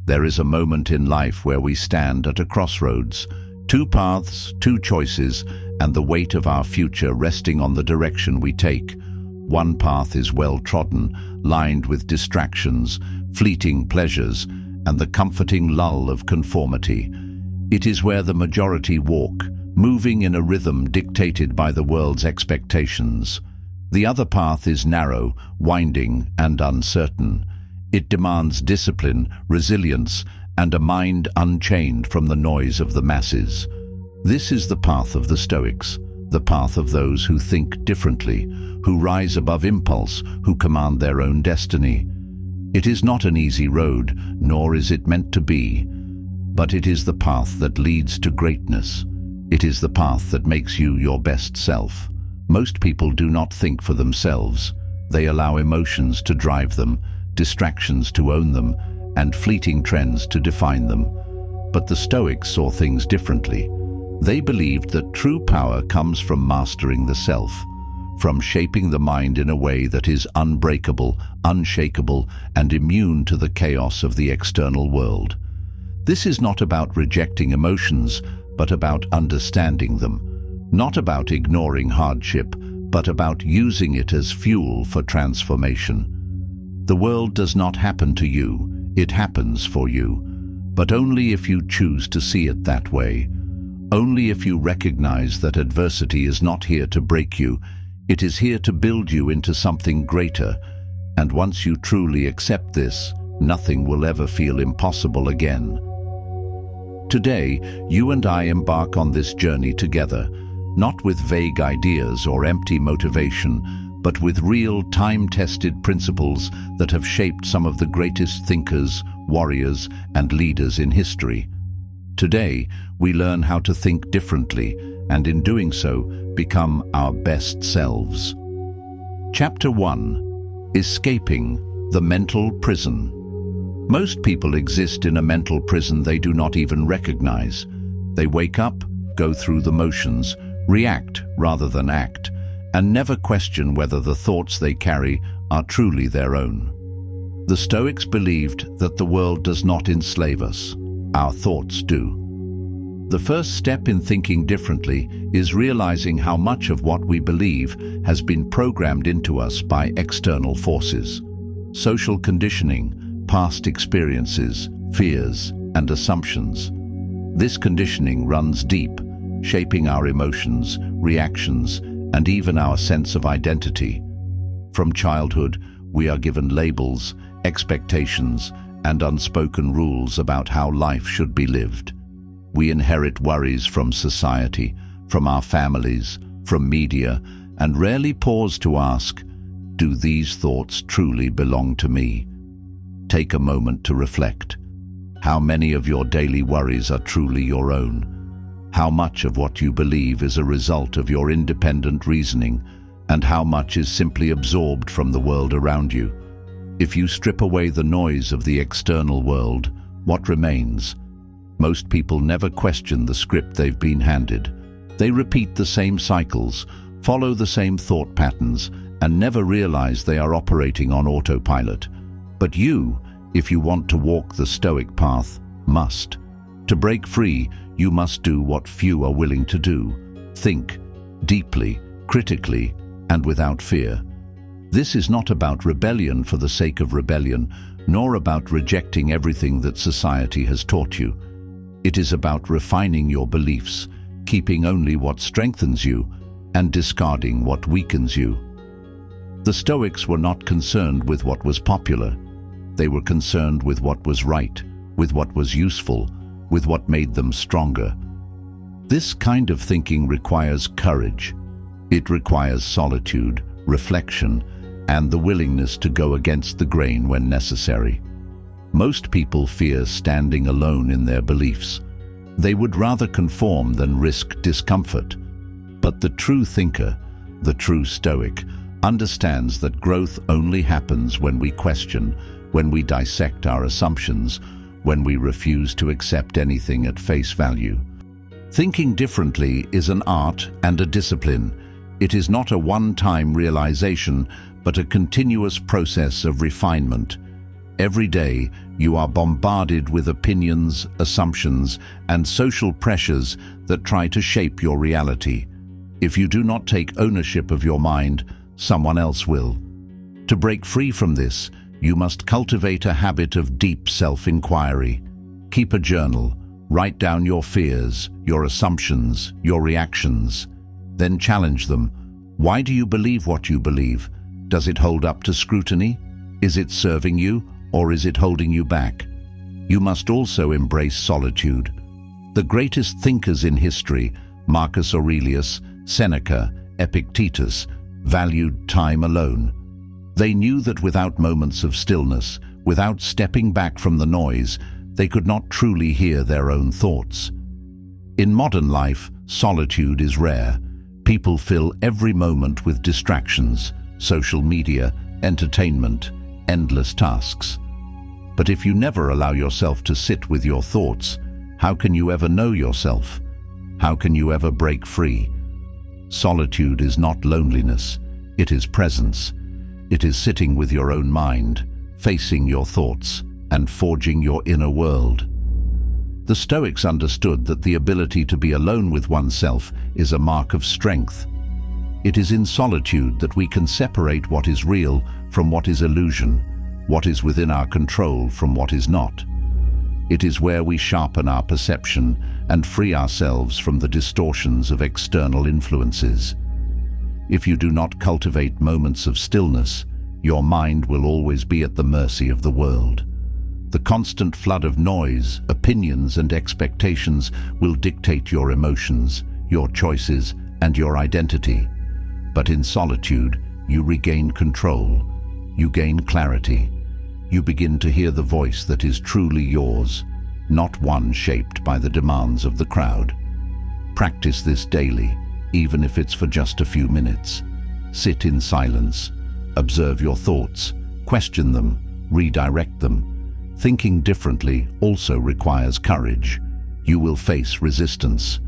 There is a moment in life where we stand at a crossroads, two paths, two choices, and the weight of our future resting on the direction we take. One path is well-trodden, lined with distractions, fleeting pleasures, and the comforting lull of conformity. It is where the majority walk, moving in a rhythm dictated by the world's expectations. The other path is narrow, winding, and uncertain. It demands discipline, resilience, and a mind unchained from the noise of the masses. This is the path of the Stoics, the path of those who think differently, who rise above impulse, who command their own destiny. It is not an easy road, nor is it meant to be, but it is the path that leads to greatness. It is the path that makes you your best self. Most people do not think for themselves. They allow emotions to drive them, distractions to own them, and fleeting trends to define them. But the Stoics saw things differently. They believed that true power comes from mastering the self, from shaping the mind in a way that is unbreakable, unshakable, and immune to the chaos of the external world. This is not about rejecting emotions, but about understanding them. Not about ignoring hardship, but about using it as fuel for transformation. The world does not happen to you, it happens for you, but only if you choose to see it that way. Only if you recognize that adversity is not here to break you, it is here to build you into something greater. And once you truly accept this, nothing will ever feel impossible again. Today, you and I embark on this journey together, not with vague ideas or empty motivation, but with real, time-tested principles that have shaped some of the greatest thinkers, warriors, and leaders in history. Today, we learn how to think differently, and in doing so, become our best selves. Chapter 1. Escaping the Mental Prison. Most people exist in a mental prison they do not even recognize. They wake up, go through the motions, react rather than act, and never question whether the thoughts they carry are truly their own. The Stoics believed that the world does not enslave us, our thoughts do. The first step in thinking differently is realizing how much of what we believe has been programmed into us by external forces. Social conditioning, past experiences, fears, and assumptions. This conditioning runs deep, shaping our emotions, reactions, and even our sense of identity. From childhood, we are given labels, expectations, and unspoken rules about how life should be lived. We inherit worries from society, from our families, from media, and rarely pause to ask, do these thoughts truly belong to me? Take a moment to reflect. How many of your daily worries are truly your own? How much of what you believe is a result of your independent reasoning, and how much is simply absorbed from the world around you? If you strip away the noise of the external world, what remains? Most people never question the script they've been handed. They repeat the same cycles, follow the same thought patterns, and never realize they are operating on autopilot. But you, if you want to walk the Stoic path, must. To break free, you must do what few are willing to do. Think deeply, critically, and without fear. This is not about rebellion for the sake of rebellion, nor about rejecting everything that society has taught you. It is about refining your beliefs, keeping only what strengthens you, and discarding what weakens you. The Stoics were not concerned with what was popular. They were concerned with what was right, with what was useful, with what made them stronger. This kind of thinking requires courage. It requires solitude, reflection, and the willingness to go against the grain when necessary. Most people fear standing alone in their beliefs. They would rather conform than risk discomfort. But the true thinker, the true Stoic, understands that growth only happens when we question, when we dissect our assumptions, when we refuse to accept anything at face value. Thinking differently is an art and a discipline. It is not a one-time realization, but a continuous process of refinement. Every day, you are bombarded with opinions, assumptions, and social pressures that try to shape your reality. If you do not take ownership of your mind, someone else will. To break free from this, you must cultivate a habit of deep self-inquiry. Keep a journal. Write down your fears, your assumptions, your reactions. Then challenge them. Why do you believe what you believe? Does it hold up to scrutiny? Is it serving you, or is it holding you back? You must also embrace solitude. The greatest thinkers in history, Marcus Aurelius, Seneca, Epictetus, valued time alone. They knew that without moments of stillness, without stepping back from the noise, they could not truly hear their own thoughts. In modern life, solitude is rare. People fill every moment with distractions, social media, entertainment, endless tasks. But if you never allow yourself to sit with your thoughts, how can you ever know yourself? How can you ever break free? Solitude is not loneliness, it is presence. It is sitting with your own mind, facing your thoughts, and forging your inner world. The Stoics understood that the ability to be alone with oneself is a mark of strength. It is in solitude that we can separate what is real from what is illusion, what is within our control from what is not. It is where we sharpen our perception and free ourselves from the distortions of external influences. If you do not cultivate moments of stillness, your mind will always be at the mercy of the world. The constant flood of noise, opinions, and expectations will dictate your emotions, your choices, and your identity. But in solitude, you regain control. You gain clarity. You begin to hear the voice that is truly yours, not one shaped by the demands of the crowd. Practice this daily, even if it's for just a few minutes. Sit in silence. Observe your thoughts. Question them. Redirect them. Thinking differently also requires courage. You will face resistance.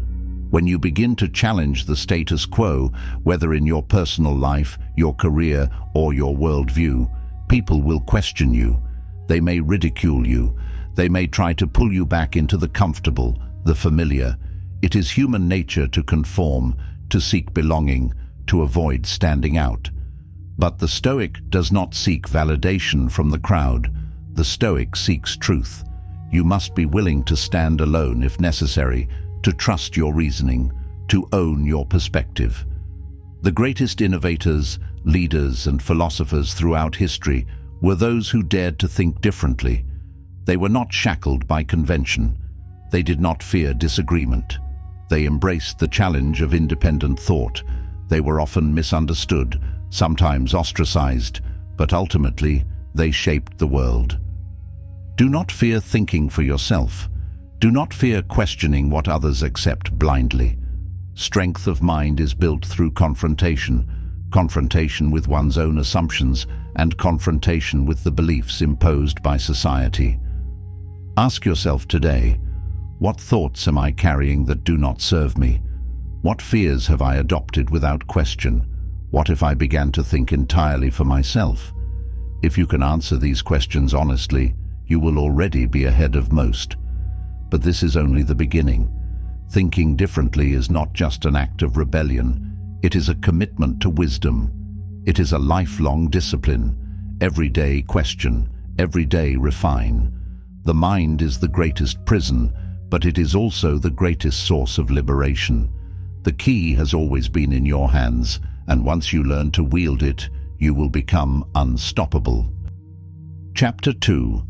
When you begin to challenge the status quo, whether in your personal life, your career, or your worldview, people will question you. They may ridicule you. They may try to pull you back into the comfortable, the familiar. It is human nature to conform, to seek belonging, to avoid standing out. But the Stoic does not seek validation from the crowd. The Stoic seeks truth. You must be willing to stand alone if necessary, to trust your reasoning, to own your perspective. The greatest innovators, leaders, and philosophers throughout history were those who dared to think differently. They were not shackled by convention. They did not fear disagreement. They embraced the challenge of independent thought. They were often misunderstood, sometimes ostracized, but ultimately they shaped the world. Do not fear thinking for yourself. Do not fear questioning what others accept blindly. Strength of mind is built through confrontation with one's own assumptions, and confrontation with the beliefs imposed by society. Ask yourself today, what thoughts am I carrying that do not serve me? What fears have I adopted without question? What if I began to think entirely for myself? If you can answer these questions honestly, you will already be ahead of most. But this is only the beginning. Thinking differently is not just an act of rebellion. It is a commitment to wisdom. It is a lifelong discipline. Every day question, every day refine. The mind is the greatest prison, but it is also the greatest source of liberation. The key has always been in your hands, and once you learn to wield it, you will become unstoppable. Chapter 2.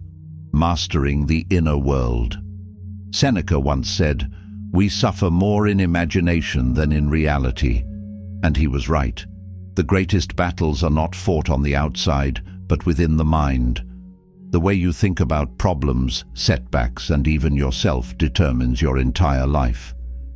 Mastering the Inner World. Seneca once said, "We suffer more in imagination than in reality." And he was right. The greatest battles are not fought on the outside, but within the mind. The way you think about problems, setbacks, and even yourself determines your entire life.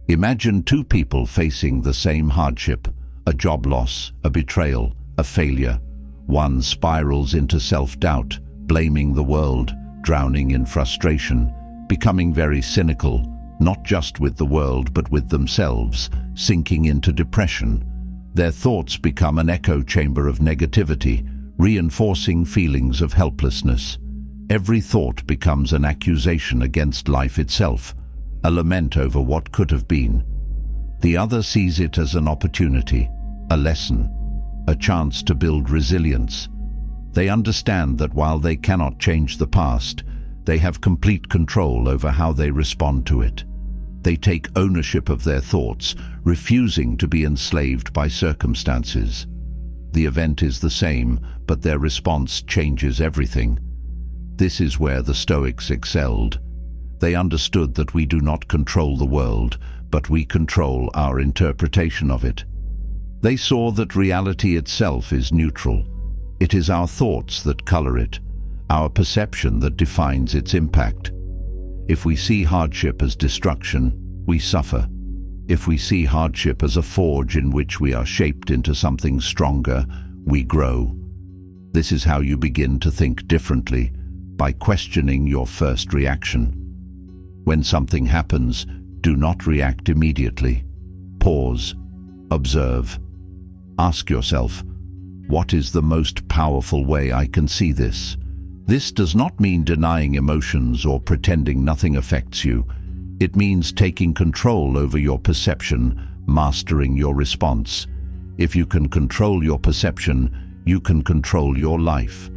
Imagine two people facing the same hardship, a job loss, a betrayal, a failure. One spirals into self-doubt, blaming the world, drowning in frustration, becoming very cynical, not just with the world but with themselves, sinking into depression. Their thoughts become an echo chamber of negativity, reinforcing feelings of helplessness. every thought becomes an accusation against life itself, a lament over what could have been. The other sees it as an opportunity, a lesson, a chance to build resilience. They understand that while they cannot change the past, they have complete control over how they respond to it. They take ownership of their thoughts, refusing to be enslaved by circumstances. The event is the same, but their response changes everything. This is where the Stoics excelled. They understood that we do not control the world, but we control our interpretation of it. They saw that reality itself is neutral. It is our thoughts that color it, our perception that defines its impact. If we see hardship as destruction, we suffer. If we see hardship as a forge in which we are shaped into something stronger, we grow. This is how you begin to think differently, by questioning your first reaction. When something happens, do not react immediately. Pause. Observe. Ask yourself, what is the most powerful way I can see this? This does not mean denying emotions or pretending nothing affects you. It means taking control over your perception, mastering your response. If you can control your perception, you can control your life.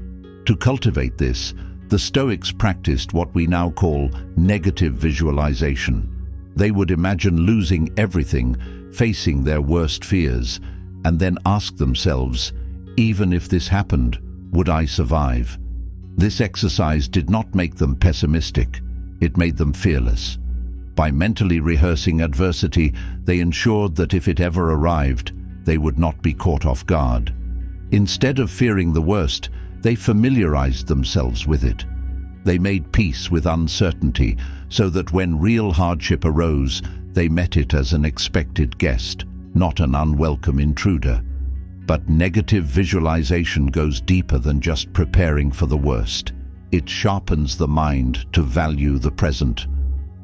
To cultivate this, the Stoics practiced what we now call negative visualization. They would imagine losing everything, facing their worst fears, and then ask themselves, even if this happened, would I survive? This exercise did not make them pessimistic, it made them fearless. By mentally rehearsing adversity, they ensured that if it ever arrived, they would not be caught off guard. Instead of fearing the worst, they familiarized themselves with it. They made peace with uncertainty, so that when real hardship arose, they met it as an expected guest, not an unwelcome intruder. But negative visualization goes deeper than just preparing for the worst. It sharpens the mind to value the present.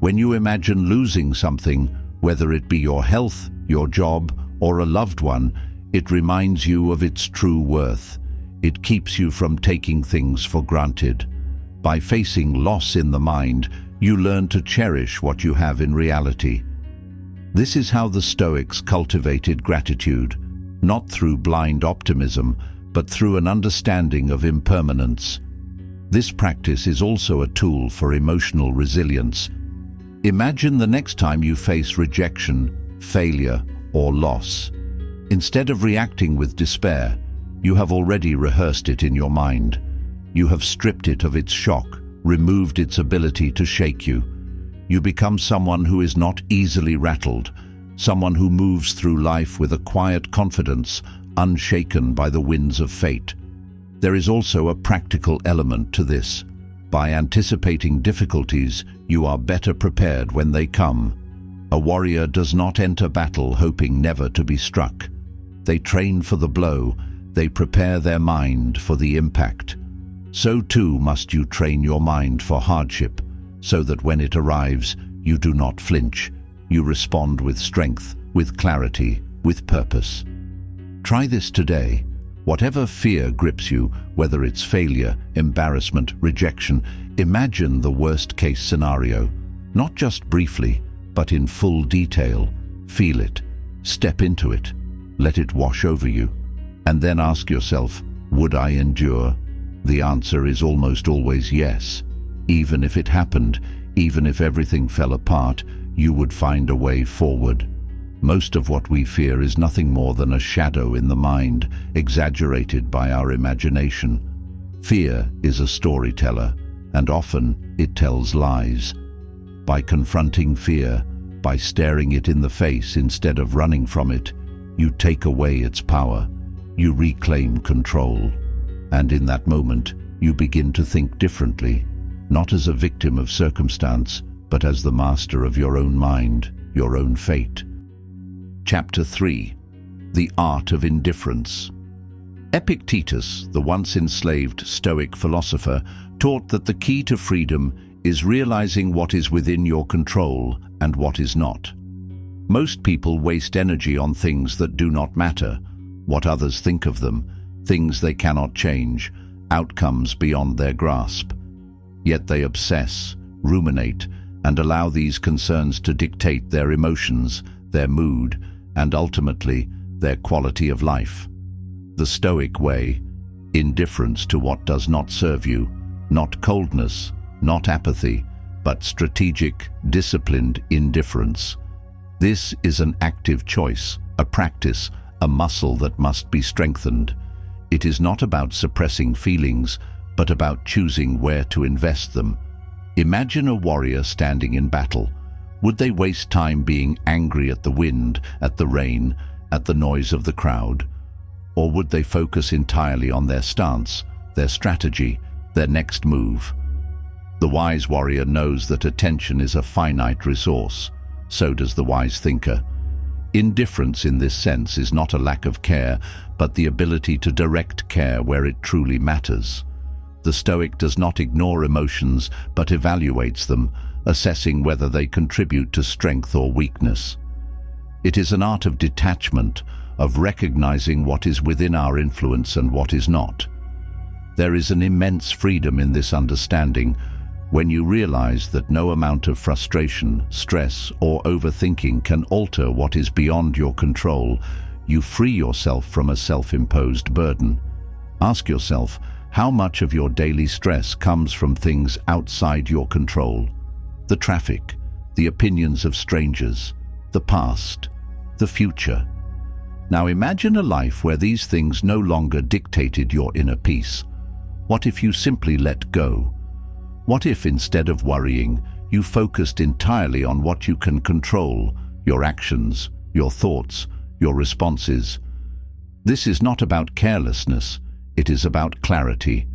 When you imagine losing something, whether it be your health, your job, or a loved one, it reminds you of its true worth. It keeps you from taking things for granted. By facing loss in the mind, you learn to cherish what you have in reality. This is how the Stoics cultivated gratitude, not through blind optimism, but through an understanding of impermanence. This practice is also a tool for emotional resilience. Imagine the next time you face rejection, failure, or loss. Instead of reacting with despair, you have already rehearsed it in your mind. You have stripped it of its shock, removed its ability to shake you. You become someone who is not easily rattled, someone who moves through life with a quiet confidence, unshaken by the winds of fate. There is also a practical element to this. By anticipating difficulties, you are better prepared when they come. A warrior does not enter battle hoping never to be struck. They train for the blow, they prepare their mind for the impact. So too must you train your mind for hardship, so that when it arrives, you do not flinch. You respond with strength, with clarity, with purpose. Try this today. Whatever fear grips you, whether it's failure, embarrassment, rejection, imagine the worst-case scenario. Not just briefly, but in full detail. Feel it. Step into it. Let it wash over you. And then ask yourself, would I endure? The answer is almost always yes. Even if it happened, even if everything fell apart, you would find a way forward. Most of what we fear is nothing more than a shadow in the mind, exaggerated by our imagination. Fear is a storyteller, and often it tells lies. By confronting fear, by staring it in the face instead of running from it, you take away its power. You reclaim control. And in that moment, you begin to think differently, not as a victim of circumstance, but as the master of your own mind, your own fate. Chapter 3. The Art of Indifference. Epictetus, the once enslaved Stoic philosopher, taught that the key to freedom is realizing what is within your control and what is not. Most people waste energy on things that do not matter, what others think of them, things they cannot change, outcomes beyond their grasp. Yet they obsess, ruminate, and allow these concerns to dictate their emotions, their mood, and ultimately, their quality of life. The Stoic way: indifference to what does not serve you, not coldness, not apathy, but strategic, disciplined indifference. This is an active choice, a practice, a muscle that must be strengthened. It is not about suppressing feelings, but about choosing where to invest them. Imagine a warrior standing in battle. Would they waste time being angry at the wind, at the rain, at the noise of the crowd? Or would they focus entirely on their stance, their strategy, their next move? The wise warrior knows that attention is a finite resource. So does the wise thinker. Indifference in this sense is not a lack of care, but the ability to direct care where it truly matters. The Stoic does not ignore emotions, but evaluates them, assessing whether they contribute to strength or weakness. It is an art of detachment, of recognizing what is within our influence and what is not. There is an immense freedom in this understanding when you realize that no amount of frustration, stress, or overthinking can alter what is beyond your control. You free yourself from a self-imposed burden. Ask yourself, how much of your daily stress comes from things outside your control? The traffic, the opinions of strangers, the past, the future. Now imagine a life where these things no longer dictated your inner peace. What if you simply let go? What if instead of worrying, you focused entirely on what you can control, your actions, your thoughts, your responses? This is not about carelessness, it is about clarity.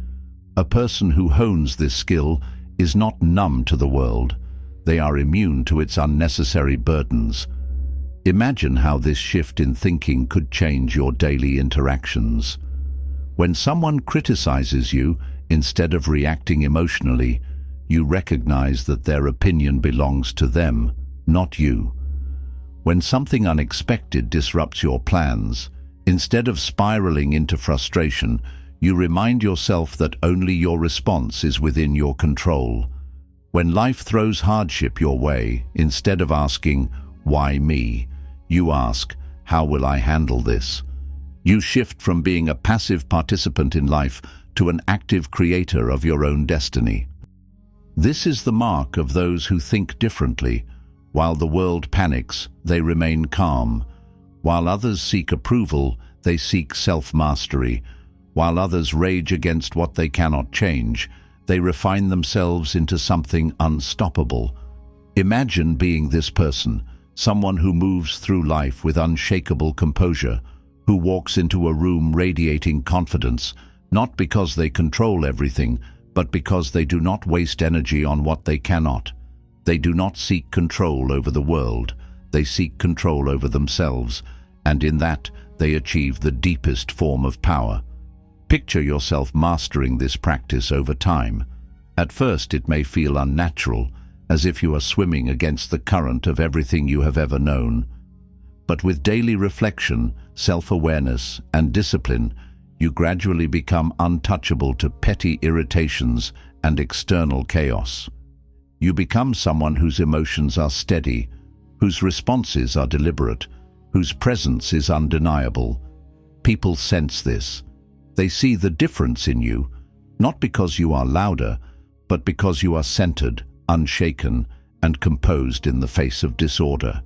A person who hones this skill is not numb to the world. They are immune to its unnecessary burdens. Imagine how this shift in thinking could change your daily interactions. When someone criticizes you, instead of reacting emotionally, you recognize that their opinion belongs to them, not you. When something unexpected disrupts your plans, instead of spiraling into frustration, you remind yourself that only your response is within your control. When life throws hardship your way, instead of asking, "Why me?" you ask, "How will I handle this?" You shift from being a passive participant in life to an active creator of your own destiny. This is the mark of those who think differently. While the world panics, they remain calm. While others seek approval, they seek self-mastery. While others rage against what they cannot change, they refine themselves into something unstoppable. Imagine being this person, someone who moves through life with unshakable composure, who walks into a room radiating confidence, not because they control everything, but because they do not waste energy on what they cannot. They do not seek control over the world, they seek control over themselves, and in that they achieve the deepest form of power. Picture yourself mastering this practice over time. At first it may feel unnatural, as if you are swimming against the current of everything you have ever known. But with daily reflection, self-awareness, and discipline, you gradually become untouchable to petty irritations and external chaos. You become someone whose emotions are steady, whose responses are deliberate, whose presence is undeniable. People sense this. They see the difference in you, not because you are louder, but because you are centered, unshaken, and composed in the face of disorder.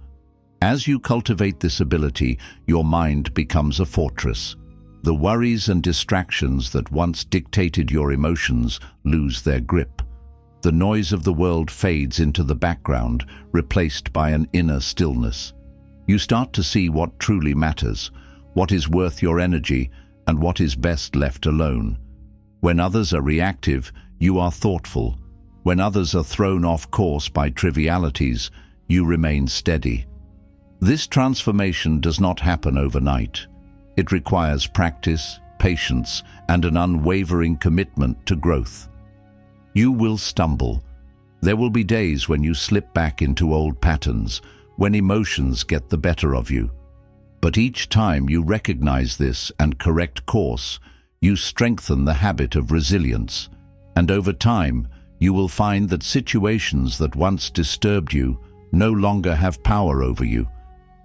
As you cultivate this ability, your mind becomes a fortress. The worries and distractions that once dictated your emotions lose their grip. The noise of the world fades into the background, replaced by an inner stillness. You start to see what truly matters, what is worth your energy, and what is best left alone. When others are reactive, you are thoughtful. When others are thrown off course by trivialities, you remain steady. This transformation does not happen overnight. It requires practice, patience, and an unwavering commitment to growth. You will stumble. There will be days when you slip back into old patterns, when emotions get the better of you. But each time you recognize this and correct course, you strengthen the habit of resilience. And over time, You will find that situations that once disturbed you no longer have power over you.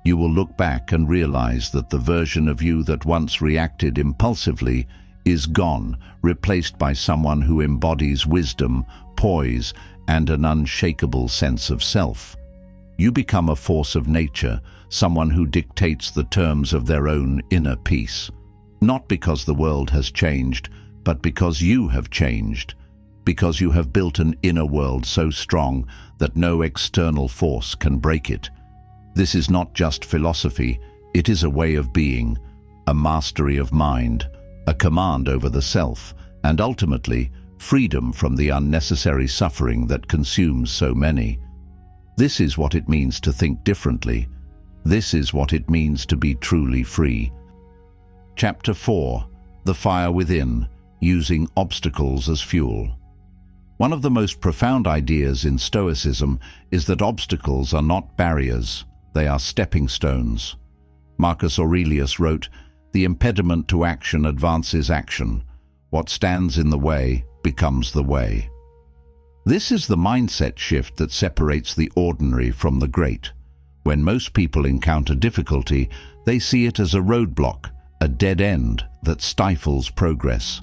You will look back and realize that the version of you that once reacted impulsively is gone, replaced by someone who embodies wisdom, poise, and an unshakable sense of self. You become a force of nature, someone who dictates the terms of their own inner peace. Not because the world has changed, but because you have changed. Because you have built an inner world so strong that no external force can break it. This is not just philosophy, it is a way of being, a mastery of mind, a command over the self, and ultimately, freedom from the unnecessary suffering that consumes so many. This is what it means to think differently. This is what it means to be truly free. Chapter 4. The Fire Within, Using Obstacles as Fuel. One of the most profound ideas in Stoicism is that obstacles are not barriers, they are stepping stones. Marcus Aurelius wrote, "The impediment to action advances action. What stands in the way becomes the way." This is the mindset shift that separates the ordinary from the great. When most people encounter difficulty, they see it as a roadblock, a dead end that stifles progress.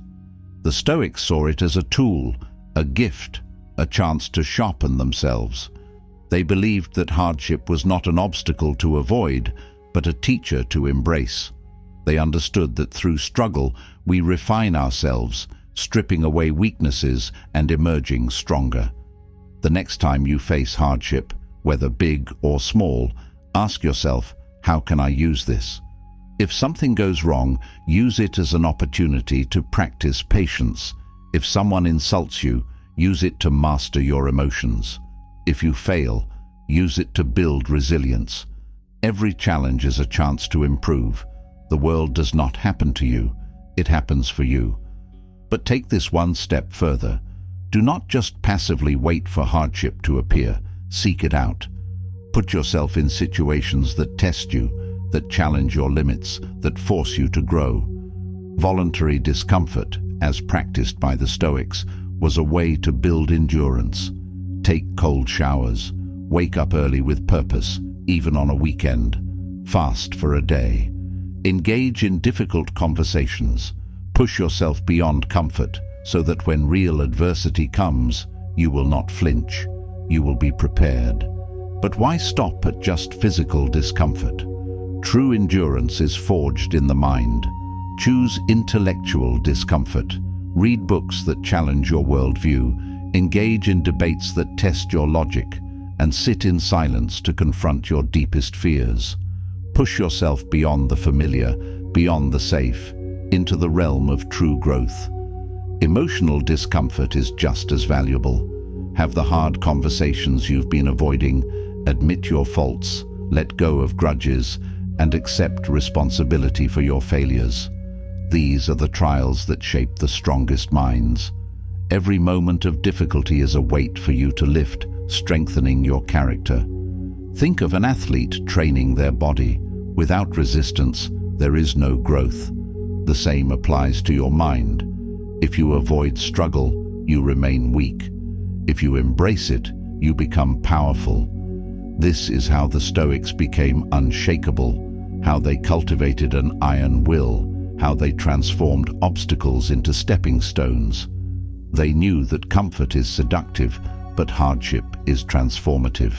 The Stoics saw it as a tool, a gift, a chance to sharpen themselves. They believed that hardship was not an obstacle to avoid, but a teacher to embrace. They understood that through struggle we refine ourselves, stripping away weaknesses and emerging stronger. The next time you face hardship, whether big or small, ask yourself, how can I use this? If something goes wrong, use it as an opportunity to practice patience. If someone insults you, use it to master your emotions. If you fail, use it to build resilience. Every challenge is a chance to improve. The world does not happen to you, it happens for you. But take this one step further. Do not just passively wait for hardship to appear. Seek it out. Put yourself in situations that test you, that challenge your limits, that force you to grow. Voluntary discomfort, as practiced by the Stoics, was a way to build endurance. Take cold showers. Wake up early with purpose, even on a weekend. Fast for a day. Engage in difficult conversations. Push yourself beyond comfort so that when real adversity comes, you will not flinch. You will be prepared. But why stop at just physical discomfort? True endurance is forged in the mind. Choose intellectual discomfort. Read books that challenge your worldview. Engage in debates that test your logic. And sit in silence to confront your deepest fears. Push yourself beyond the familiar, beyond the safe, into the realm of true growth. Emotional discomfort is just as valuable. Have the hard conversations you've been avoiding. Admit your faults. Let go of grudges. And accept responsibility for your failures. These are the trials that shape the strongest minds. Every moment of difficulty is a weight for you to lift, strengthening your character. Think of an athlete training their body. Without resistance, there is no growth. The same applies to your mind. If you avoid struggle, you remain weak. If you embrace it, you become powerful. This is how the Stoics became unshakable, how they cultivated an iron will, how they transformed obstacles into stepping stones. They knew that comfort is seductive, but hardship is transformative.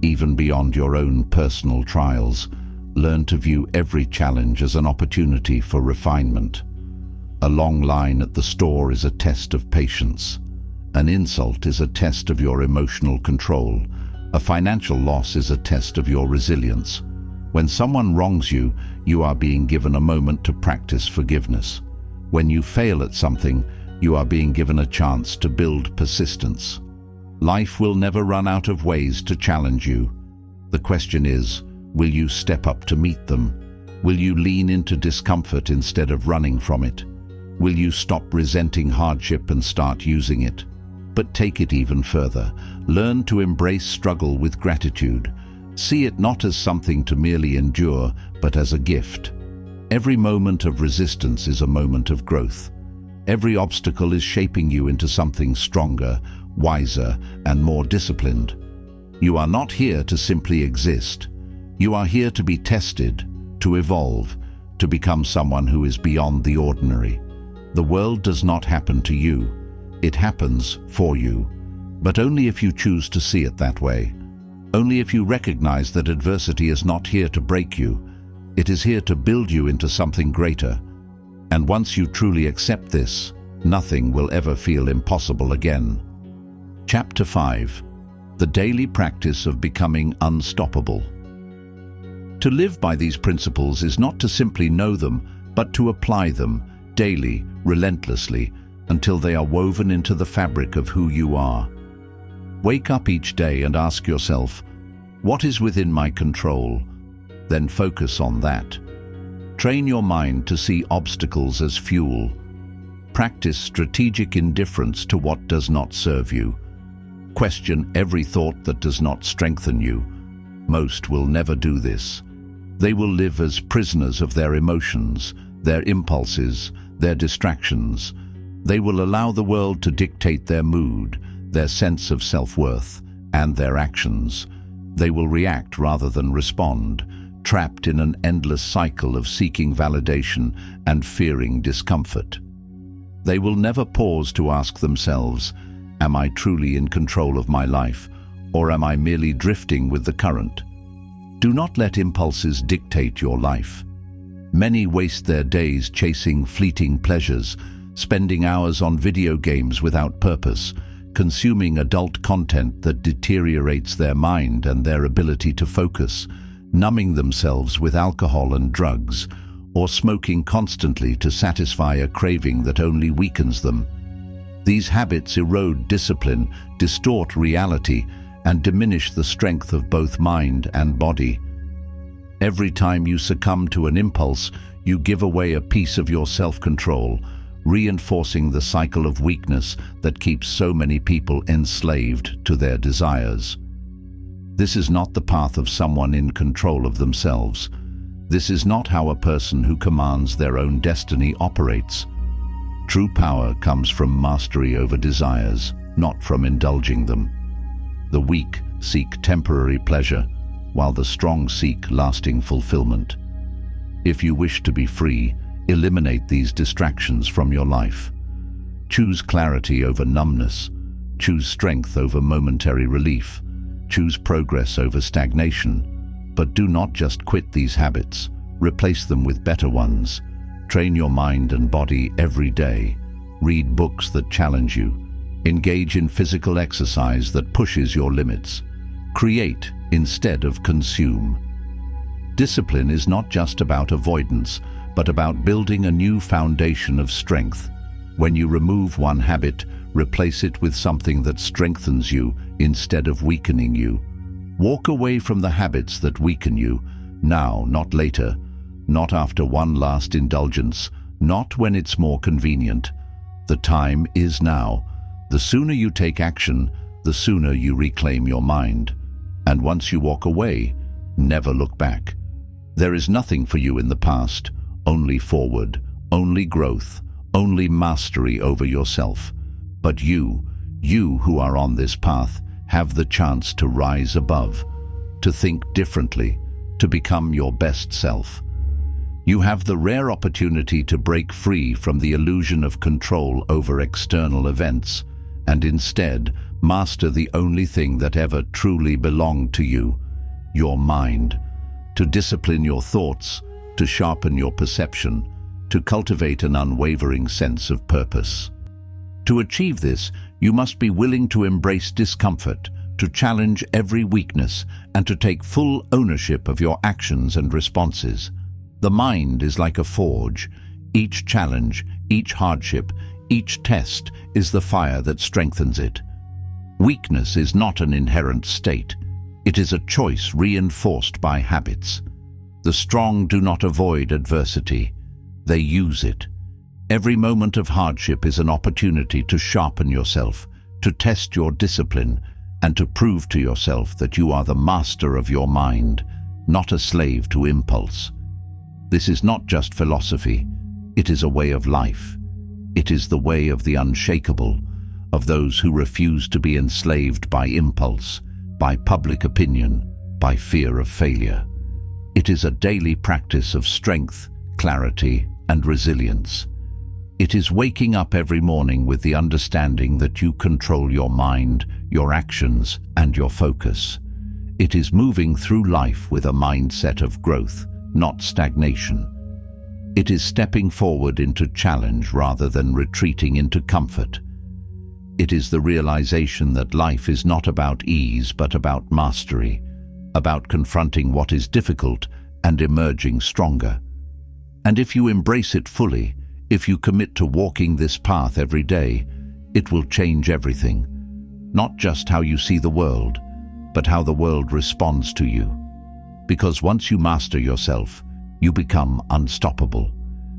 Even beyond your own personal trials, learn to view every challenge as an opportunity for refinement. A long line at the store is a test of patience. An insult is a test of your emotional control. A financial loss is a test of your resilience. When someone wrongs you, you are being given a moment to practice forgiveness. When you fail at something, you are being given a chance to build persistence. Life will never run out of ways to challenge you. The question is, will you step up to meet them? Will you lean into discomfort instead of running from it? Will you stop resenting hardship and start using it? But take it even further. Learn to embrace struggle with gratitude. See it not as something to merely endure, but as a gift. Every moment of resistance is a moment of growth. Every obstacle is shaping you into something stronger, wiser, and more disciplined. You are not here to simply exist. You are here to be tested, to evolve, to become someone who is beyond the ordinary. The world does not happen to you. It happens for you, but only if you choose to see it that way. Only if you recognize that adversity is not here to break you. It is here to build you into something greater. And once you truly accept this, nothing will ever feel impossible again. Chapter 5. The daily practice of becoming unstoppable. To live by these principles is not to simply know them, but to apply them daily, relentlessly, until they are woven into the fabric of who you are. Wake up each day and ask yourself, what is within my control? Then focus on that. Train your mind to see obstacles as fuel. Practice strategic indifference to what does not serve you. Question every thought that does not strengthen you. Most will never do this. They will live as prisoners of their emotions, their impulses, their distractions. They will allow the world to dictate their mood, their sense of self-worth, and their actions. They will react rather than respond, trapped in an endless cycle of seeking validation and fearing discomfort. They will never pause to ask themselves, am I truly in control of my life, or am I merely drifting with the current? Do not let impulses dictate your life. Many waste their days chasing fleeting pleasures, spending hours on video games without purpose, consuming adult content that deteriorates their mind and their ability to focus, numbing themselves with alcohol and drugs, or smoking constantly to satisfy a craving that only weakens them. These habits erode discipline, distort reality, and diminish the strength of both mind and body. Every time you succumb to an impulse, you give away a piece of your self-control, reinforcing the cycle of weakness that keeps so many people enslaved to their desires. This is not the path of someone in control of themselves. This is not how a person who commands their own destiny operates. True power comes from mastery over desires, not from indulging them. The weak seek temporary pleasure, while the strong seek lasting fulfillment. If you wish to be free, eliminate these distractions from your life. Choose clarity over numbness. Choose strength over momentary relief. Choose progress over stagnation. But do not just quit these habits. Replace them with better ones. Train your mind and body every day. Read books that challenge you. Engage in physical exercise that pushes your limits. Create instead of consume. Discipline is not just about avoidance, but about building a new foundation of strength. When you remove one habit, replace it with something that strengthens you instead of weakening you. Walk away from the habits that weaken you, now, not later, not after one last indulgence, not when it's more convenient. The time is now. The sooner you take action, the sooner you reclaim your mind. And once you walk away, never look back. There is nothing for you in the past, only forward, only growth, only mastery over yourself. But you who are on this path, have the chance to rise above, to think differently, to become your best self. You have the rare opportunity to break free from the illusion of control over external events, and instead master the only thing that ever truly belonged to you, your mind. To discipline your thoughts, to sharpen your perception, to cultivate an unwavering sense of purpose. To achieve this, you must be willing to embrace discomfort, to challenge every weakness, and to take full ownership of your actions and responses. The mind is like a forge. Each challenge, each hardship, each test is the fire that strengthens it. Weakness is not an inherent state. It is a choice reinforced by habits. The strong do not avoid adversity. They use it. Every moment of hardship is an opportunity to sharpen yourself, to test your discipline, and to prove to yourself that you are the master of your mind, not a slave to impulse. This is not just philosophy. It is a way of life. It is the way of the unshakable, of those who refuse to be enslaved by impulse, by public opinion, by fear of failure. It is a daily practice of strength, clarity, and resilience. It is waking up every morning with the understanding that you control your mind, your actions, and your focus. It is moving through life with a mindset of growth, not stagnation. It is stepping forward into challenge rather than retreating into comfort. It is the realization that life is not about ease but about mastery, about confronting what is difficult and emerging stronger. And if you embrace it fully, if you commit to walking this path every day, it will change everything. Not just how you see the world, but how the world responds to you. Because once you master yourself, you become unstoppable.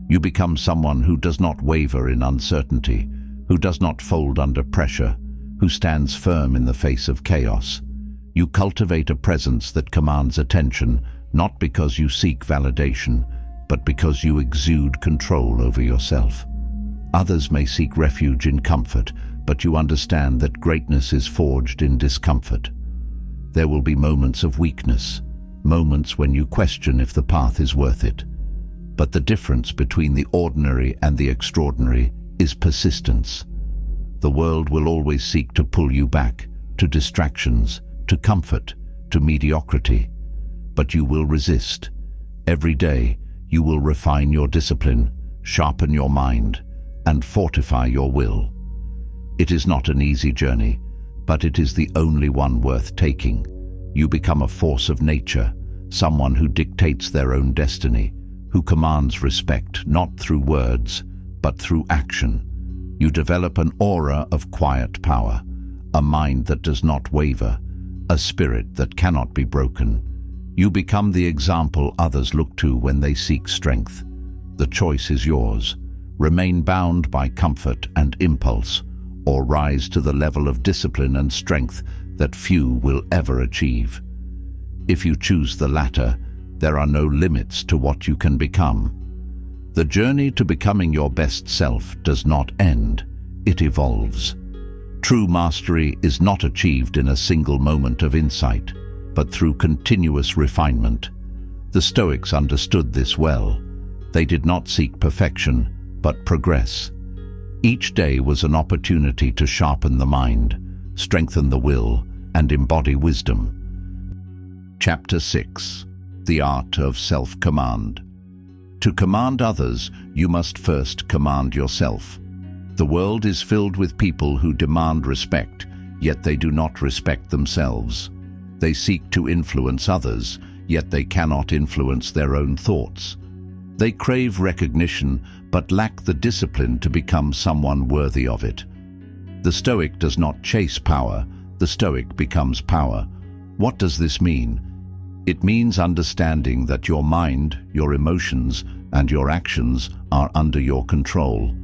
You become someone who does not waver in uncertainty, who does not fold under pressure, who stands firm in the face of chaos. You cultivate a presence that commands attention, not because you seek validation, but because you exude control over yourself. Others may seek refuge in comfort, but you understand that greatness is forged in discomfort. There will be moments of weakness, moments when you question if the path is worth it. But the difference between the ordinary and the extraordinary is persistence. The world will always seek to pull you back, to distractions, to comfort, to mediocrity. But you will resist. Every day, you will refine your discipline, sharpen your mind, and fortify your will. It is not an easy journey, but it is the only one worth taking. You become a force of nature, someone who dictates their own destiny, who commands respect not through words, but through action. You develop an aura of quiet power, a mind that does not waver, a spirit that cannot be broken. You become the example others look to when they seek strength. The choice is yours. Remain bound by comfort and impulse, or rise to the level of discipline and strength that few will ever achieve. If you choose the latter, there are no limits to what you can become. The journey to becoming your best self does not end, it evolves. True mastery is not achieved in a single moment of insight, but through continuous refinement. The Stoics understood this well. They did not seek perfection, but progress. Each day was an opportunity to sharpen the mind, strengthen the will, and embody wisdom. Chapter 6. The Art of Self-Command. To command others, you must first command yourself. The world is filled with people who demand respect, yet they do not respect themselves. They seek to influence others, yet they cannot influence their own thoughts. They crave recognition, but lack the discipline to become someone worthy of it. The Stoic does not chase power, the Stoic becomes power. What does this mean? It means understanding that your mind, your emotions, and your actions are under your control.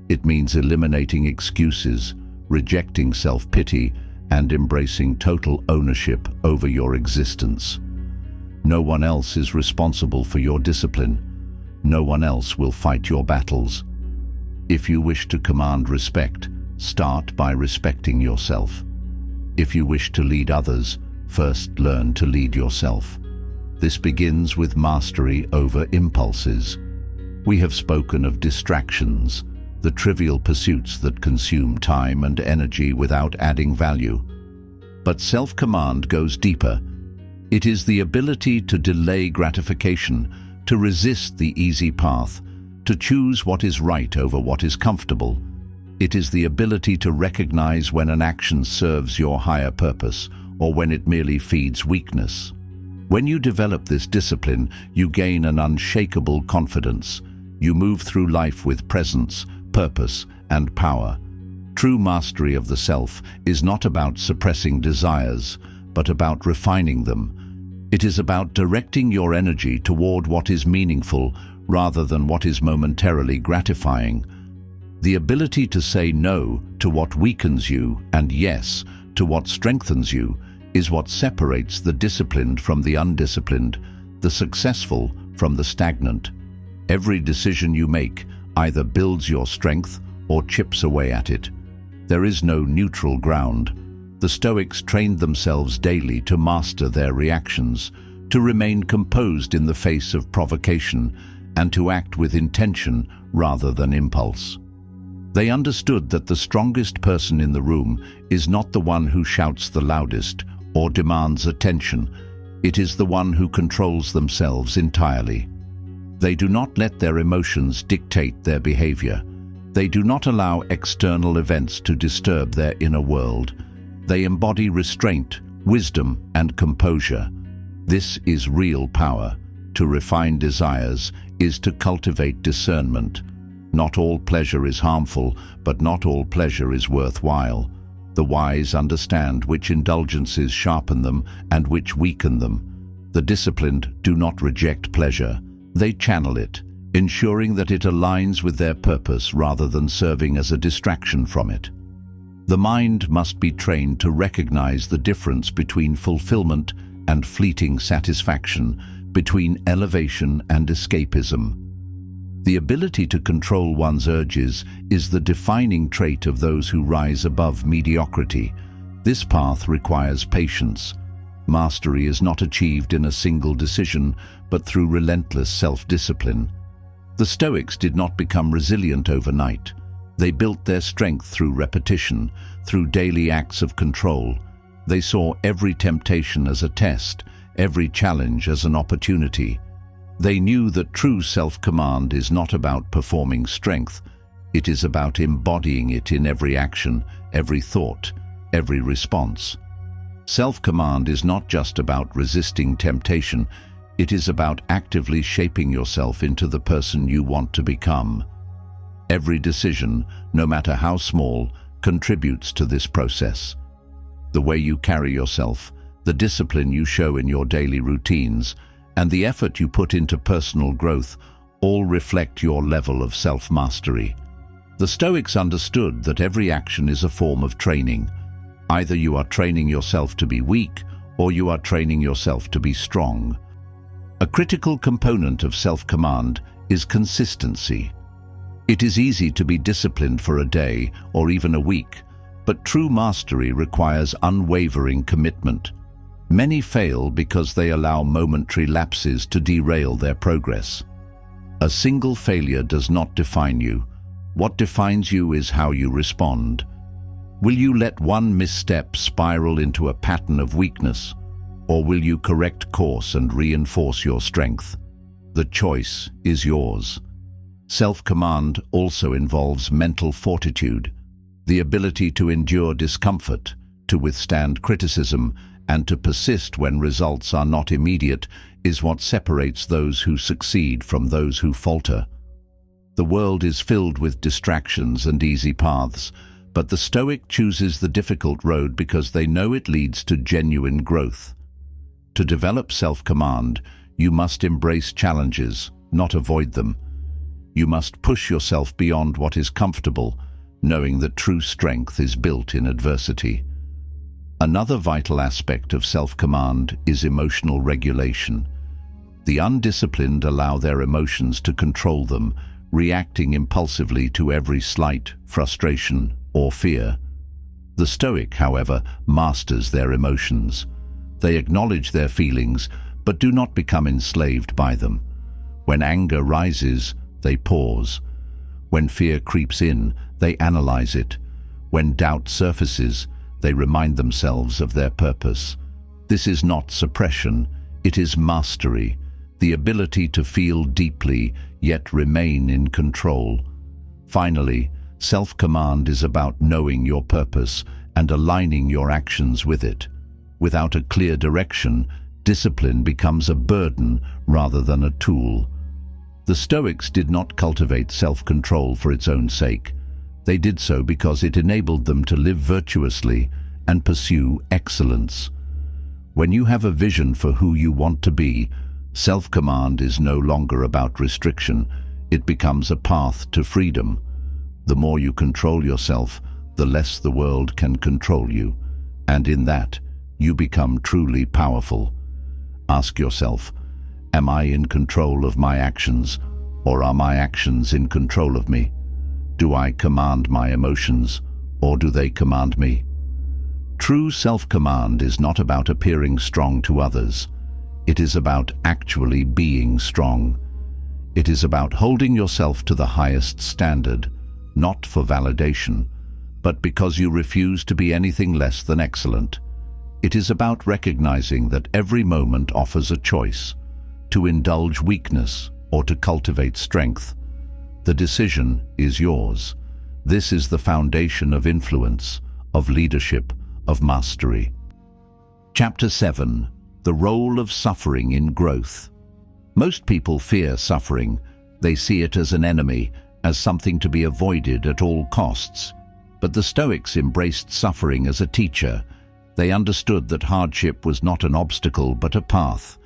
It means eliminating excuses, rejecting self-pity, and embracing total ownership over your existence. No one else is responsible for your discipline. No one else will fight your battles. If you wish to command respect, start by respecting yourself. If you wish to lead others, first learn to lead yourself. This begins with mastery over impulses. We have spoken of distractions, the trivial pursuits that consume time and energy without adding value. But self-command goes deeper. It is the ability to delay gratification, to resist the easy path, to choose what is right over what is comfortable. It is the ability to recognize when an action serves your higher purpose or when it merely feeds weakness. When you develop this discipline, you gain an unshakable confidence. You move through life with presence, purpose, and power. True mastery of the self is not about suppressing desires, but about refining them. It is about directing your energy toward what is meaningful rather than what is momentarily gratifying. The ability to say no to what weakens you and yes to what strengthens you is what separates the disciplined from the undisciplined, the successful from the stagnant. Every decision you make either builds your strength or chips away at it. There is no neutral ground. The Stoics trained themselves daily to master their reactions, to remain composed in the face of provocation, and to act with intention rather than impulse. They understood that the strongest person in the room is not the one who shouts the loudest or demands attention. It is the one who controls themselves entirely. They do not let their emotions dictate their behavior. They do not allow external events to disturb their inner world. They embody restraint, wisdom, and composure. This is real power. To refine desires is to cultivate discernment. Not all pleasure is harmful, but not all pleasure is worthwhile. The wise understand which indulgences sharpen them and which weaken them. The disciplined do not reject pleasure. They channel it, ensuring that it aligns with their purpose rather than serving as a distraction from it. The mind must be trained to recognize the difference between fulfillment and fleeting satisfaction, between elevation and escapism. The ability to control one's urges is the defining trait of those who rise above mediocrity. This path requires patience. Mastery is not achieved in a single decision, but through relentless self-discipline. The Stoics did not become resilient overnight. They built their strength through repetition, through daily acts of control. They saw every temptation as a test, every challenge as an opportunity. They knew that true self-command is not about performing strength. It is about embodying it in every action, every thought, every response. Self-command is not just about resisting temptation. It is about actively shaping yourself into the person you want to become. Every decision, no matter how small, contributes to this process. The way you carry yourself, the discipline you show in your daily routines, and the effort you put into personal growth all reflect your level of self-mastery. The Stoics understood that every action is a form of training. Either you are training yourself to be weak, or you are training yourself to be strong. A critical component of self-command is consistency. It is easy to be disciplined for a day or even a week, but true mastery requires unwavering commitment. Many fail because they allow momentary lapses to derail their progress. A single failure does not define you. What defines you is how you respond. Will you let one misstep spiral into a pattern of weakness, or will you correct course and reinforce your strength? The choice is yours. Self-command also involves mental fortitude, the ability to endure discomfort, to withstand criticism, and to persist when results are not immediate is what separates those who succeed from those who falter. The world is filled with distractions and easy paths, but the Stoic chooses the difficult road because they know it leads to genuine growth. To develop self-command, you must embrace challenges, not avoid them. You must push yourself beyond what is comfortable, knowing that true strength is built in adversity. Another vital aspect of self-command is emotional regulation. The undisciplined allow their emotions to control them, reacting impulsively to every slight, frustration, or fear. The Stoic, however, masters their emotions. They acknowledge their feelings, but do not become enslaved by them. When anger rises, they pause. When fear creeps in, they analyze it. When doubt surfaces, they remind themselves of their purpose. This is not suppression, it is mastery, the ability to feel deeply yet remain in control. Finally, self-command is about knowing your purpose and aligning your actions with it. Without a clear direction, discipline becomes a burden rather than a tool. The Stoics did not cultivate self-control for its own sake. They did so because it enabled them to live virtuously and pursue excellence. When you have a vision for who you want to be, self-command is no longer about restriction. It becomes a path to freedom. The more you control yourself, the less the world can control you. And in that, you become truly powerful. Ask yourself, am I in control of my actions, or are my actions in control of me? Do I command my emotions, or do they command me? True self-command is not about appearing strong to others. It is about actually being strong. It is about holding yourself to the highest standard, not for validation, but because you refuse to be anything less than excellent. It is about recognizing that every moment offers a choice, to indulge weakness or to cultivate strength. The decision is yours. This is the foundation of influence, of leadership, of mastery. Chapter 7. The role of suffering in growth. Most people fear suffering. They see it as an enemy, as something to be avoided at all costs. But the Stoics embraced suffering as a teacher. They understood that hardship was not an obstacle but a path.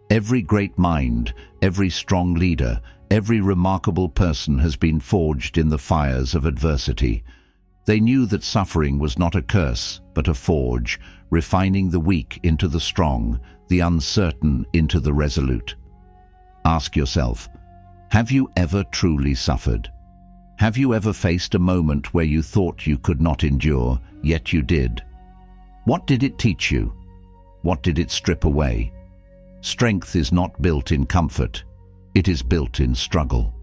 Every great mind, every strong leader, every remarkable person has been forged in the fires of adversity. They knew that suffering was not a curse, but a forge, refining the weak into the strong, the uncertain into the resolute. Ask yourself, have you ever truly suffered? Have you ever faced a moment where you thought you could not endure, yet you did? What did it teach you? What did it strip away? Strength is not built in comfort. It is built in struggle.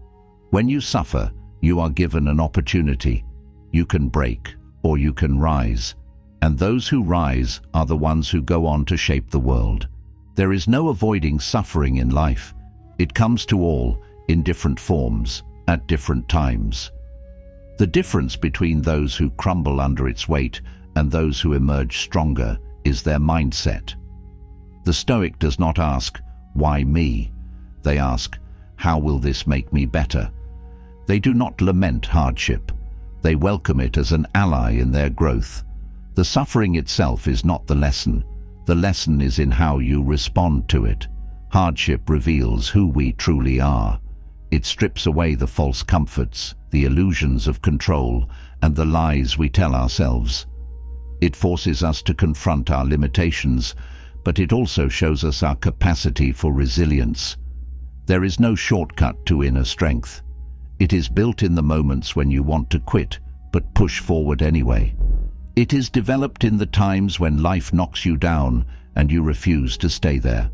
When you suffer, you are given an opportunity. You can break or you can rise. And those who rise are the ones who go on to shape the world. There is no avoiding suffering in life. It comes to all, in different forms, at different times. The difference between those who crumble under its weight and those who emerge stronger is their mindset. The Stoic does not ask, "Why me?" They ask, "How will this make me better?" They do not lament hardship. They welcome it as an ally in their growth. The suffering itself is not the lesson. The lesson is in how you respond to it. Hardship reveals who we truly are. It strips away the false comforts, the illusions of control, and the lies we tell ourselves. It forces us to confront our limitations, but it also shows us our capacity for resilience. There is no shortcut to inner strength. It is built in the moments when you want to quit, but push forward anyway. It is developed in the times when life knocks you down and you refuse to stay there.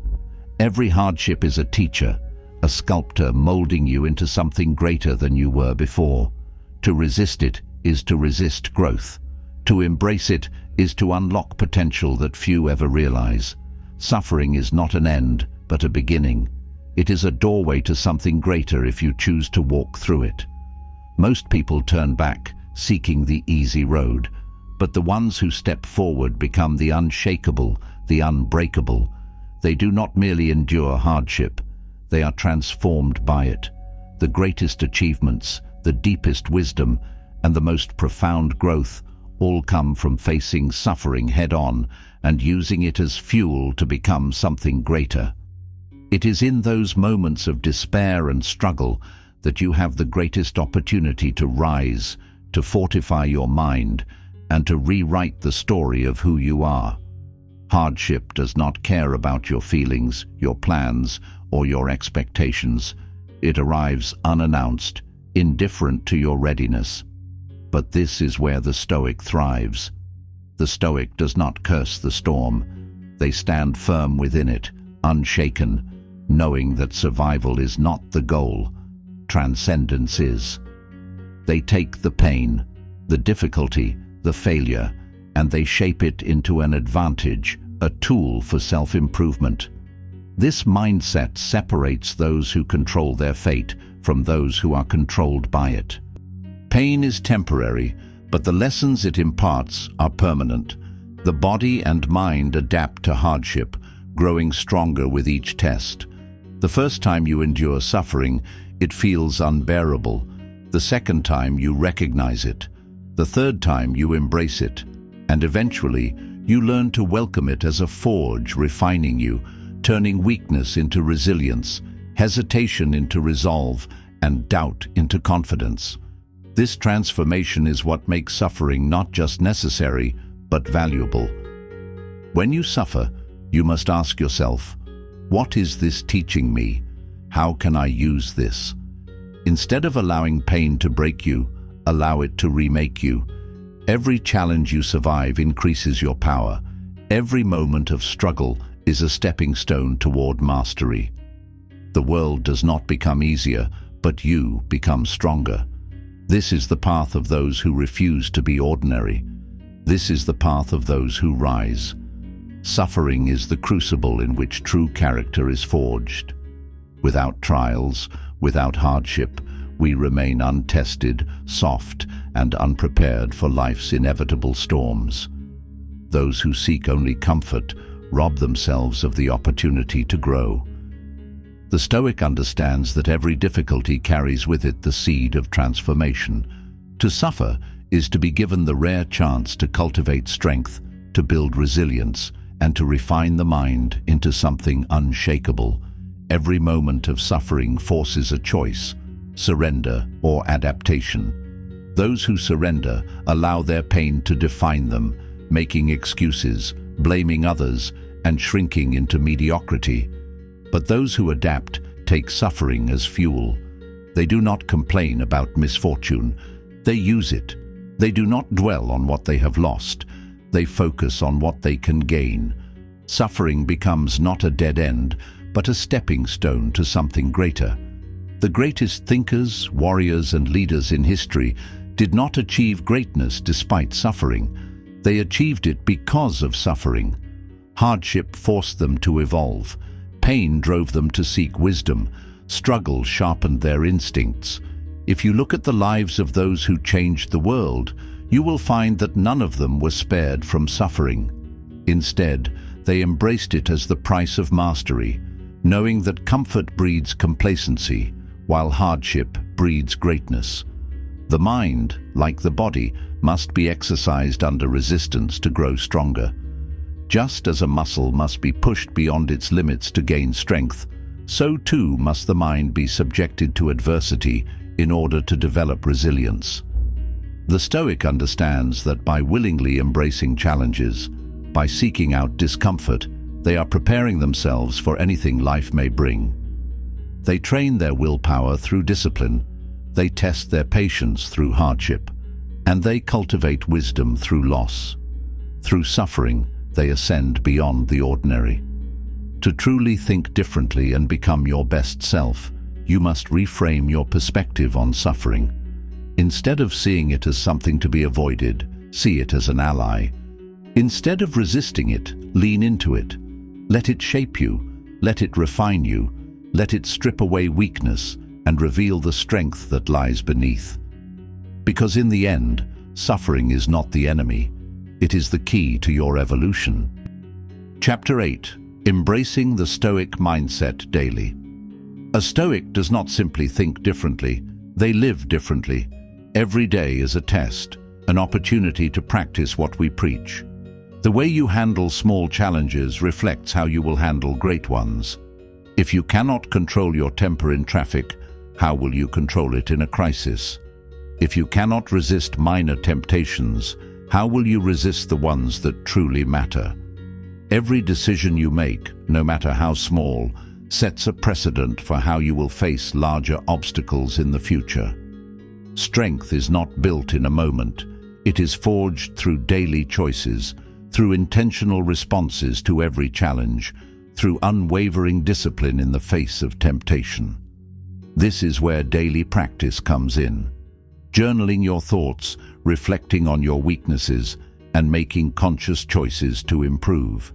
Every hardship is a teacher, a sculptor molding you into something greater than you were before. To resist it is to resist growth. To embrace it is to unlock potential that few ever realize. Suffering is not an end, but a beginning. It is a doorway to something greater if you choose to walk through it. Most people turn back, seeking the easy road, but the ones who step forward become the unshakable, the unbreakable. They do not merely endure hardship, they are transformed by it. The greatest achievements, the deepest wisdom, and the most profound growth all come from facing suffering head-on and using it as fuel to become something greater. It is in those moments of despair and struggle that you have the greatest opportunity to rise, to fortify your mind, and to rewrite the story of who you are. Hardship does not care about your feelings, your plans, or your expectations. It arrives unannounced, indifferent to your readiness. But this is where the Stoic thrives. The Stoic does not curse the storm. They stand firm within it, unshaken, knowing that survival is not the goal, transcendence is. They take the pain, the difficulty, the failure, and they shape it into an advantage, a tool for self-improvement. This mindset separates those who control their fate from those who are controlled by it. Pain is temporary, but the lessons it imparts are permanent. The body and mind adapt to hardship, growing stronger with each test. The first time you endure suffering, it feels unbearable. The second time you recognize it. The third time you embrace it. And eventually, you learn to welcome it as a forge refining you, turning weakness into resilience, hesitation into resolve, and doubt into confidence. This transformation is what makes suffering not just necessary, but valuable. When you suffer, you must ask yourself, what is this teaching me? How can I use this? Instead of allowing pain to break you, allow it to remake you. Every challenge you survive increases your power. Every moment of struggle is a stepping stone toward mastery. The world does not become easier, but you become stronger. This is the path of those who refuse to be ordinary. This is the path of those who rise. Suffering is the crucible in which true character is forged. Without trials, without hardship, we remain untested, soft, and unprepared for life's inevitable storms. Those who seek only comfort rob themselves of the opportunity to grow. The Stoic understands that every difficulty carries with it the seed of transformation. To suffer is to be given the rare chance to cultivate strength, to build resilience, and to refine the mind into something unshakable. Every moment of suffering forces a choice: surrender or adaptation. Those who surrender allow their pain to define them, making excuses, blaming others, and shrinking into mediocrity. But those who adapt take suffering as fuel. They do not complain about misfortune. They use it. They do not dwell on what they have lost. They focus on what they can gain. Suffering becomes not a dead end, but a stepping stone to something greater. The greatest thinkers, warriors, and leaders in history did not achieve greatness despite suffering. They achieved it because of suffering. Hardship forced them to evolve. Pain drove them to seek wisdom. Struggle sharpened their instincts. If you look at the lives of those who changed the world, you will find that none of them were spared from suffering. Instead, they embraced it as the price of mastery, knowing that comfort breeds complacency, while hardship breeds greatness. The mind, like the body, must be exercised under resistance to grow stronger. Just as a muscle must be pushed beyond its limits to gain strength, so too must the mind be subjected to adversity in order to develop resilience. The Stoic understands that by willingly embracing challenges, by seeking out discomfort, they are preparing themselves for anything life may bring. They train their willpower through discipline, they test their patience through hardship, and they cultivate wisdom through loss. Through suffering, they ascend beyond the ordinary. To truly think differently and become your best self, you must reframe your perspective on suffering. Instead of seeing it as something to be avoided, see it as an ally. Instead of resisting it, lean into it. Let it shape you, let it refine you, let it strip away weakness and reveal the strength that lies beneath. Because in the end, suffering is not the enemy. It is the key to your evolution. Chapter 8. Embracing the Stoic Mindset Daily. A Stoic does not simply think differently, they live differently. Every day is a test, an opportunity to practice what we preach. The way you handle small challenges reflects how you will handle great ones. If you cannot control your temper in traffic, how will you control it in a crisis? If you cannot resist minor temptations, how will you resist the ones that truly matter? Every decision you make, no matter how small, sets a precedent for how you will face larger obstacles in the future. Strength is not built in a moment. It is forged through daily choices, through intentional responses to every challenge, through unwavering discipline in the face of temptation. This is where daily practice comes in. Journaling your thoughts, reflecting on your weaknesses, and making conscious choices to improve.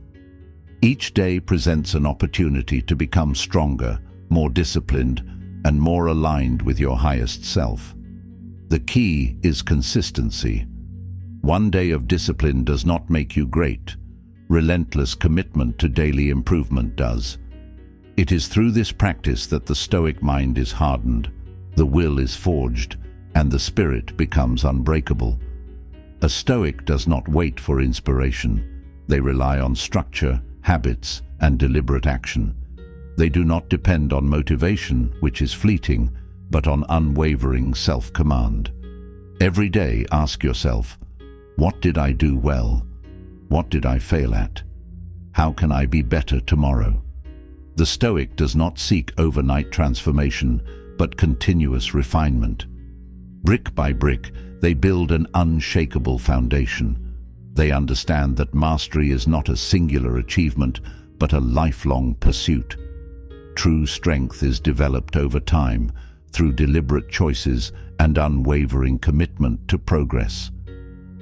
Each day presents an opportunity to become stronger, more disciplined, and more aligned with your highest self. The key is consistency. One day of discipline does not make you great. Relentless commitment to daily improvement does. It is through this practice that the Stoic mind is hardened, the will is forged, and the spirit becomes unbreakable. A Stoic does not wait for inspiration. They rely on structure, habits, and deliberate action. They do not depend on motivation, which is fleeting, but on unwavering self-command. Every day ask yourself, what did I do well? What did I fail at? How can I be better tomorrow? The Stoic does not seek overnight transformation, but continuous refinement. Brick by brick, They build an unshakable foundation. They understand that mastery is not a singular achievement, but a lifelong pursuit. True strength is developed over time, through deliberate choices and unwavering commitment to progress.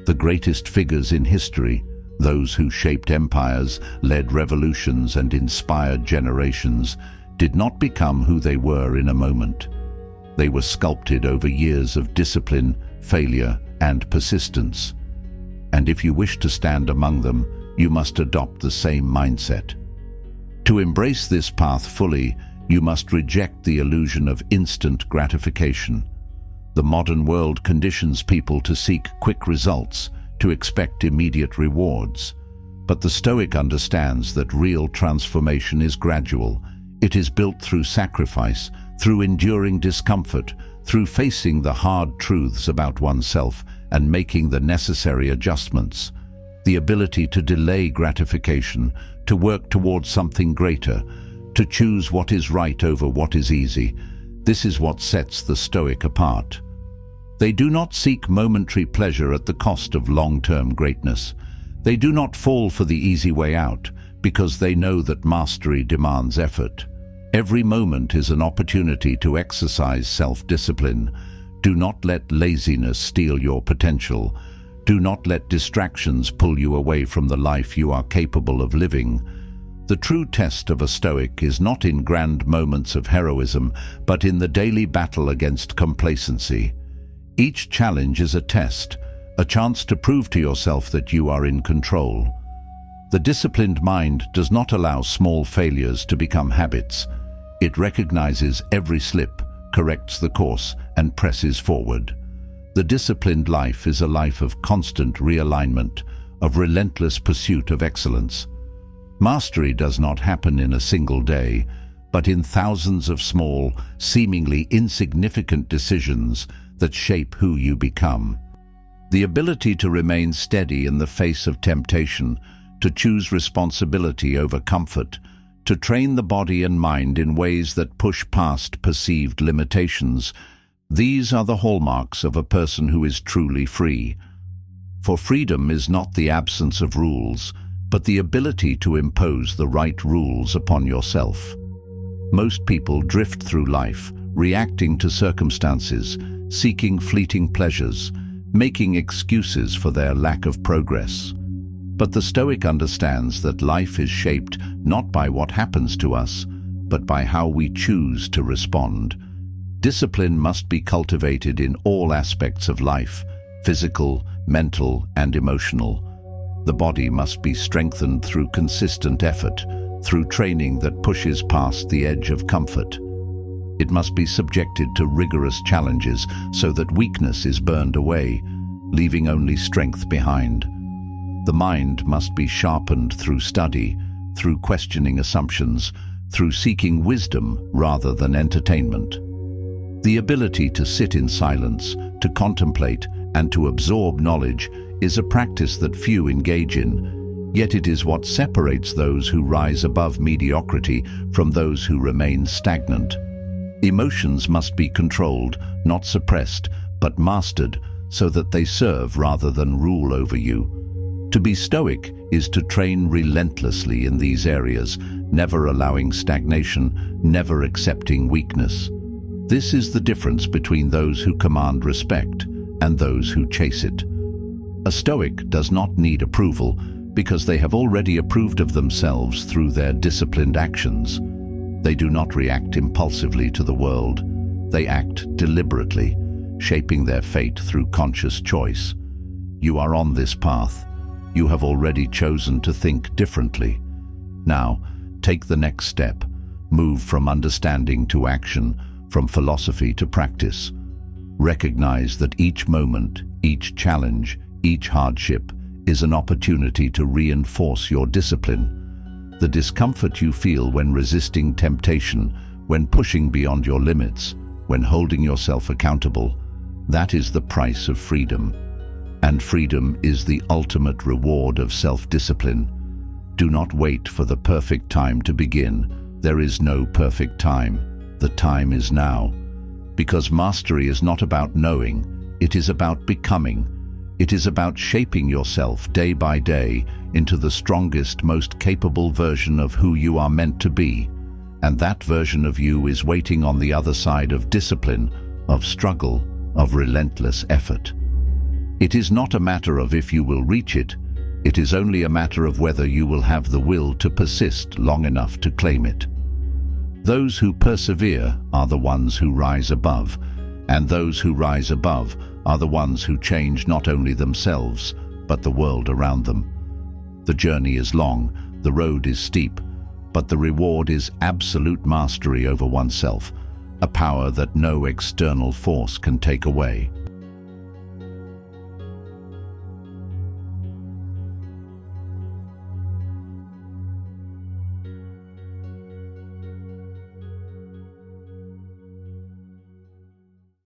The greatest figures in history, those who shaped empires, led revolutions, and inspired generations, did not become who they were in a moment. They were sculpted over years of discipline, failure, and persistence. And if you wish to stand among them, you must adopt the same mindset. To embrace this path fully, you must reject the illusion of instant gratification. The modern world conditions people to seek quick results, to expect immediate rewards. But the Stoic understands that real transformation is gradual. It is built through sacrifice, through enduring discomfort, through facing the hard truths about oneself and making the necessary adjustments. The ability to delay gratification, to work towards something greater, to choose what is right over what is easy. This is what sets the Stoic apart. They do not seek momentary pleasure at the cost of long-term greatness. They do not fall for the easy way out, because they know that mastery demands effort. Every moment is an opportunity to exercise self-discipline. Do not let laziness steal your potential. Do not let distractions pull you away from the life you are capable of living. The true test of a Stoic is not in grand moments of heroism, but in the daily battle against complacency. Each challenge is a test, a chance to prove to yourself that you are in control. The disciplined mind does not allow small failures to become habits. It recognizes every slip, corrects the course, and presses forward. The disciplined life is a life of constant realignment, of relentless pursuit of excellence. Mastery does not happen in a single day, but in thousands of small, seemingly insignificant decisions that shape who you become. The ability to remain steady in the face of temptation, to choose responsibility over comfort, to train the body and mind in ways that push past perceived limitations, these are the hallmarks of a person who is truly free. For freedom is not the absence of rules, but the ability to impose the right rules upon yourself. Most people drift through life, reacting to circumstances, seeking fleeting pleasures, making excuses for their lack of progress. But the Stoic understands that life is shaped not by what happens to us, but by how we choose to respond. Discipline must be cultivated in all aspects of life, physical, mental, and emotional. The body must be strengthened through consistent effort, through training that pushes past the edge of comfort. It must be subjected to rigorous challenges so that weakness is burned away, leaving only strength behind. The mind must be sharpened through study, through questioning assumptions, through seeking wisdom rather than entertainment. The ability to sit in silence, to contemplate, and to absorb knowledge is a practice that few engage in, yet it is what separates those who rise above mediocrity from those who remain stagnant. Emotions must be controlled, not suppressed, but mastered, so that they serve rather than rule over you. To be Stoic is to train relentlessly in these areas, never allowing stagnation, never accepting weakness. This is the difference between those who command respect and those who chase it. A Stoic does not need approval because they have already approved of themselves through their disciplined actions. They do not react impulsively to the world. They act deliberately, shaping their fate through conscious choice. You are on this path. You have already chosen to think differently. Now, take the next step. Move from understanding to action, from philosophy to practice. Recognize that each moment, each challenge, each hardship is an opportunity to reinforce your discipline. The discomfort you feel when resisting temptation, when pushing beyond your limits, when holding yourself accountable, that is the price of freedom. And freedom is the ultimate reward of self-discipline. Do not wait for the perfect time to begin. There is no perfect time. The time is now. Because mastery is not about knowing, It is about becoming. It is about shaping yourself day by day into the strongest, most capable version of who you are meant to be. And that version of you is waiting on the other side of discipline, of struggle, of relentless effort. It is not a matter of if you will reach it. It is only a matter of whether you will have the will to persist long enough to claim it. Those who persevere are the ones who rise above, and those who rise above are the ones who change not only themselves, but the world around them. The journey is long, the road is steep, but the reward is absolute mastery over oneself, a power that no external force can take away.